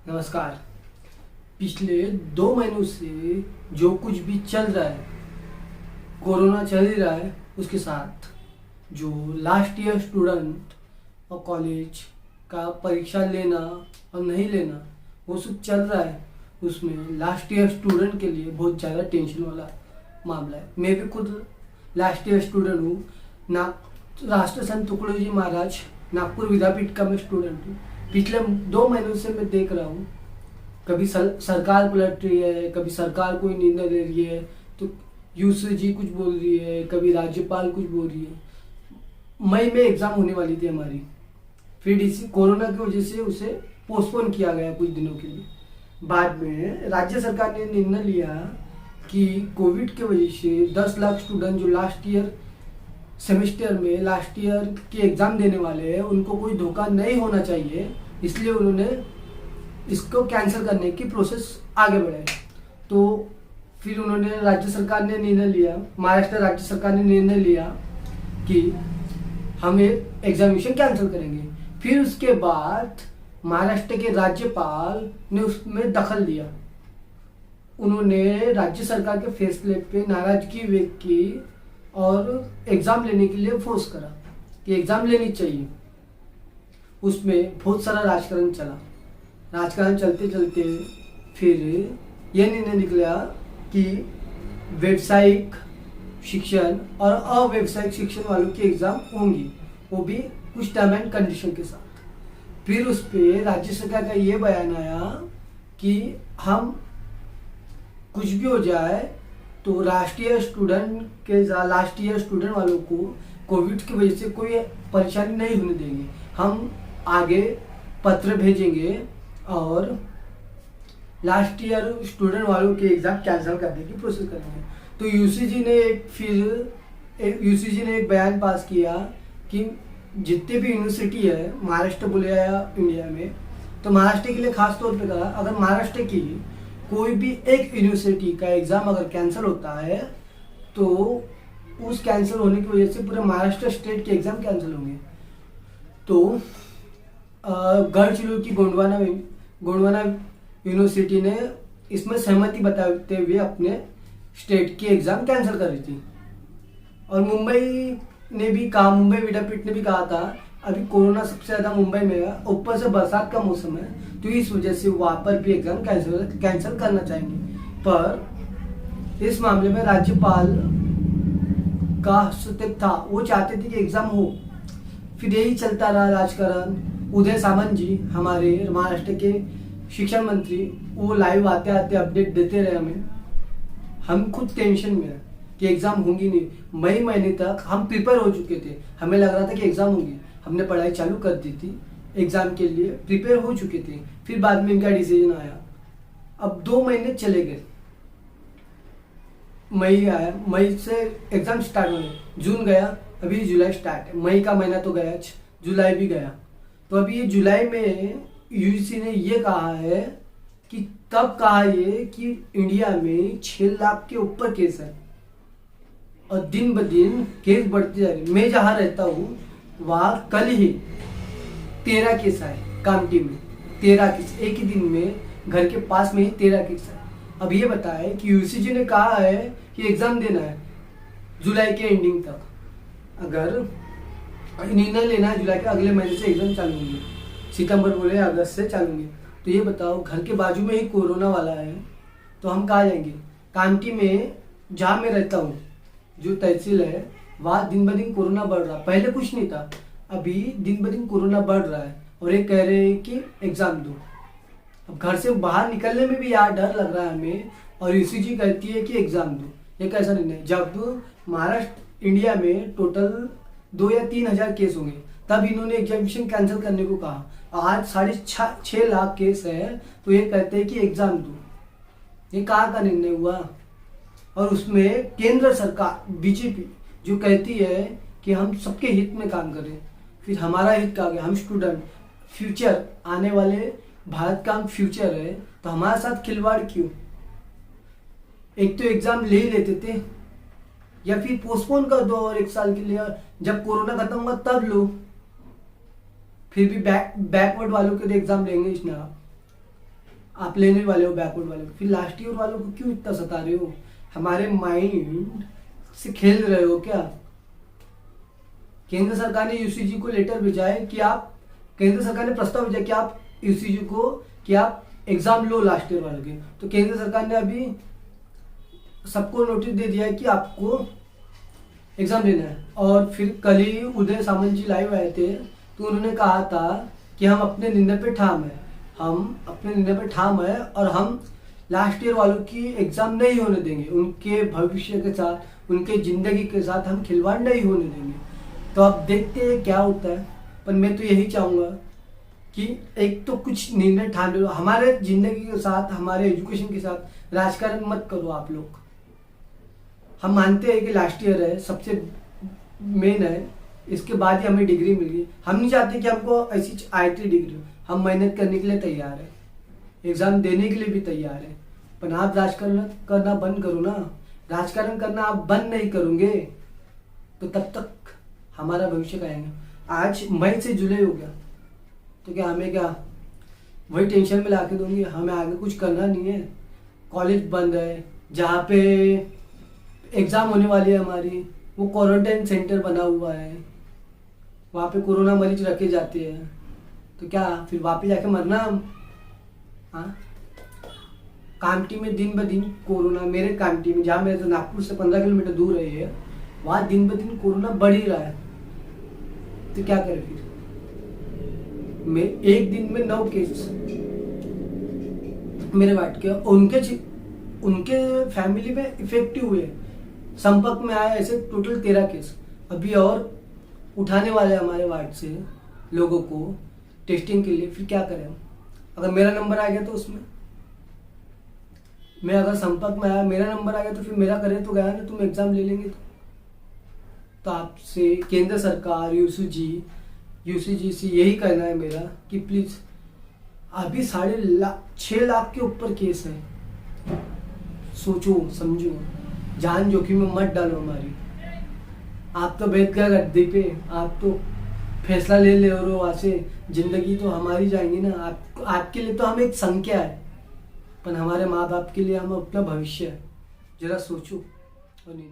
नमस्कार। पिछले 2 महीनों से जो कुछ भी चल रहा है, कोरोना चल ही रहा है, उसके साथ जो लास्ट ईयर स्टूडेंट और कॉलेज का परीक्षा लेना और नहीं लेना वो सब चल रहा है, उसमें लास्ट ईयर स्टूडेंट के लिए बहुत ज़्यादा टेंशन वाला मामला है। मैं भी खुद लास्ट ईयर स्टूडेंट हूँ। ना राष्ट्र संत तुकडोजी महाराज नागपुर विद्यापीठ का मैं स्टूडेंट हूँ। पिछले 2 महीनों से मैं देख रहा हूँ, कभी सरकार पलट रही है, कभी सरकार कोई निर्णय ले रही है तो यूसीजी कुछ बोल रही है, कभी राज्यपाल कुछ बोल रही है। मई में एग्जाम होने वाली थी हमारी, फिर इसी कोरोना की वजह से उसे पोस्टपोन किया गया कुछ दिनों के लिए। बाद में राज्य सरकार ने निर्णय लिया कि कोविड की वजह से 10 लाख स्टूडेंट जो लास्ट ईयर सेमेस्टर में लास्ट ईयर के एग्ज़ाम देने वाले हैं उनको कोई धोखा नहीं होना चाहिए, इसलिए उन्होंने इसको कैंसिल करने की प्रोसेस आगे बढ़ाई। तो फिर उन्होंने राज्य सरकार ने निर्णय लिया, महाराष्ट्र राज्य सरकार ने निर्णय लिया कि हम एग्जामिनेशन कैंसिल करेंगे। फिर उसके बाद महाराष्ट्र के राज्यपाल ने उसमें दखल दिया। उन्होंने राज्य सरकार के फैसले पे नाराजगी व्यक्त की और एग्ज़ाम लेने के लिए फोर्स करा कि एग्ज़ाम लेनी चाहिए। उसमें बहुत सारा राजकारण चला। राजकारण चलते चलते फिर यह निर्णय निकला कि व्यावसायिक शिक्षण और अव्यवसायिक शिक्षण वालों की एग्ज़ाम होंगी, वो भी कुछ टर्म एंड कंडीशन के साथ। फिर उस पर राज्य सरकार का ये बयान आया कि हम कुछ भी हो जाए तो राष्ट्रीय स्टूडेंट के लास्ट ईयर स्टूडेंट वालों को कोविड की वजह से कोई परेशानी नहीं होने देंगे। हम आगे पत्र भेजेंगे और लास्ट ईयर स्टूडेंट वालों के एग्ज़ाम कैंसिल करने की प्रोसेस करेंगे। तो यूसीजी ने एक बयान पास किया कि जितने भी यूनिवर्सिटी है महाराष्ट्र बोले या इंडिया में, तो महाराष्ट्र के लिए खास तौर पे कहा, अगर महाराष्ट्र की कोई भी एक यूनिवर्सिटी का एग्ज़ाम अगर कैंसिल होता है तो उस कैंसिल होने की वजह से पूरे महाराष्ट्र स्टेट के एग्ज़ाम कैंसिल होंगे। तो गढ़चिरोली की गोंडवाना यूनिवर्सिटी ने इसमें सहमति बताते हुए अपने स्टेट की एग्ज़ाम कैंसिल कर रही थी। और मुंबई विद्यापीठ ने भी कहा था अभी कोरोना सबसे ज़्यादा मुंबई में है, ऊपर से बरसात का मौसम है, तो इस वजह से वहाँ पर भी एग्ज़ाम कैंसिल करना चाहेंगे। पर इस मामले में राज्यपाल का हस्तक्षेप था, वो चाहते थे कि एग्ज़ाम हो। फिर यही चलता रहा राजकारण। उदय सामंत जी हमारे महाराष्ट्र के शिक्षा मंत्री, वो लाइव आते आते अपडेट देते रहे हमें। हम खुद टेंशन में हैं कि एग्ज़ाम होंगी नहीं। मई महीने तक हम प्रिपेयर हो चुके थे, हमें लग रहा था कि एग्ज़ाम होंगी, हमने पढ़ाई चालू कर दी थी, एग्ज़ाम के लिए प्रिपेयर हो चुके थे। फिर बाद में इनका डिसीजन आया। अब 2 महीने चले गए, मई आया, मई से एग्ज़ाम स्टार्ट हो गए, जून गया, अभी जुलाई स्टार्ट है। मई का महीना तो गया, जुलाई भी गया। तो अभी ये जुलाई में यूजीसी ने ये कहा है कि तब कहा ये कि इंडिया में 6 लाख के ऊपर केस है और दिन ब दिन केस बढ़ते जा रहे। मैं जहाँ रहता हूँ वहाँ कल ही 13 केस आए, कामठी में 13 केस, एक ही दिन में घर के पास में ही 13 केस आए। अब ये बताए कि यूसीजी ने कहा है कि एग्ज़ाम देना है जुलाई के एंडिंग तक। अगर निर्णय लेना है जुलाई के अगले महीने से एग्ज़ाम चालू होंगे, सितंबर बोले अगस्त से चालू होंगे। तो ये बताओ, घर के बाजू में ही कोरोना वाला है तो हम कहाँ जाएंगे। कामठी में जहाँ मैं रहता हूँ, जो तहसील है, वहाँ दिन ब दिन कोरोना बढ़ रहा। पहले कुछ नहीं था, अभी दिन ब दिन कोरोना बढ़ रहा है और ये कह रहे हैं कि एग्ज़ाम दो। अब घर से बाहर निकलने में भी यार डर लग रहा है हमें, और यूसीजी कहती है कि एग्ज़ाम दो। ये कैसा निर्णय? जब महाराष्ट्र इंडिया में टोटल 2 या 3 हज़ार केस होंगे तब इन्होंने एग्जामिनेशन कैंसिल करने को कहा। आज 6.5 लाख केस है तो ये कहते हैं कि एग्ज़ाम दो। ये कहाँ का निर्णय हुआ? और उसमें केंद्र सरकार बीजेपी जो कहती है कि हम सबके हित में काम करें, फिर हमारा हित कहाँ गया? हम स्टूडेंट, फ्यूचर, आने वाले भारत का हम फ्यूचर है, तो हमारे साथ खिलवाड़ क्यों? एक तो एग्ज़ाम ले ही लेते थे, या फिर पोस्टपोन कर दो और 1 साल के लिए, जब कोरोना खत्म होगा तब लो। फिर भी बैकवर्ड वालों के लिए एग्ज़ाम लेंगे इसमें आप। आप लेने वाले हो बैकवर्ड वाले को, फिर लास्ट ईयर वालों को क्यों इतना सता रहे हो? हमारे माइंड से खेल रहे हो क्या? केंद्र सरकार ने यूसीजी को लेटर भेजा है कि आप, केंद्र सरकार ने प्रस्ताव भेजा कि आप यूसीजी को कि आप एग्जाम लो लास्ट ईयर वाले के। तो केंद्र सरकार ने अभी सबको नोटिस दे दिया है कि आपको एग्जाम लेना है। और फिर कल ही उदय सामंत जी लाइव आए थे, तो उन्होंने कहा था कि हम अपने निर्णय पे ठाम है, हम अपने निर्णय पे ठाम है और हम लास्ट ईयर वालों की एग्जाम नहीं होने देंगे। उनके भविष्य के साथ, उनके जिंदगी के साथ हम खिलवाड़ नहीं होने देंगे। तो आप देखते हैं क्या होता है। पर मैं तो यही चाहूँगा कि एक तो कुछ निर्णय ठान लो, हमारे जिंदगी के साथ, हमारे एजुकेशन के साथ राजकारण मत करो आप लोग। हम मानते हैं कि लास्ट ईयर है, सबसे मेन है, इसके बाद ही हमें डिग्री मिल गई। हम नहीं चाहते कि हमको ऐसी आईटी डिग्री हो, हम मेहनत करने के लिए तैयार है, एग्जाम देने के लिए भी तैयार है। पर आप राजकारण करना बंद करो ना। राजकारण करना आप बंद नहीं करोगे तो तब तक हमारा भविष्य का आएगा। आज मई से जुलाई हो गया, तो क्या हमें क्या वही टेंशन में ला के दोगे? हमें आगे कुछ करना नहीं है। कॉलेज बंद है, जहाँ पे एग्ज़ाम होने वाली है हमारी, वो क्वारंटाइन सेंटर बना हुआ है, वहाँ पे कोरोना मरीज रखे जाते हैं। तो क्या फिर वहाँ पे जाके मरना हम? हाँ, कामठी में दिन ब दिन कोरोना, मेरे कामठी में, जहाँ मेरे तो नागपुर से 15 किलोमीटर दूर है, वहाँ दिन ब दिन कोरोना बढ़ ही रहा है। तो क्या करें फिर? मैं एक दिन में 9 केस मेरे वार्ड के, उनके फैमिली में इफेक्टिव हुए, संपर्क में आया, ऐसे टोटल 13 केस। अभी और उठाने वाले हमारे वार्ड से लोगों को टेस्टिंग के लिए। फिर क्या करें हम? अगर मेरा नंबर आ गया तो उसमें मैं अगर संपर्क में आया, मेरा नंबर आ गया, तो फिर मेरा करे तो गया ना, तुम एग्जाम ले लेंगे। तो आपसे केंद्र सरकार, यूसीजी से यही कहना है मेरा कि प्लीज, अभी 6 लाख के ऊपर केस है। सोचो समझो, जान जोखिम में मत डालो हमारी। आप तो बैठ गए गद्दी पे, आप तो फैसला ले ले और वहाँ से जिंदगी तो हमारी जाएंगी ना। आपके लिए तो हम एक संख्या है, पर हमारे माँ बाप के लिए हम अपना भविष्य है। जरा सोचो और नहीं।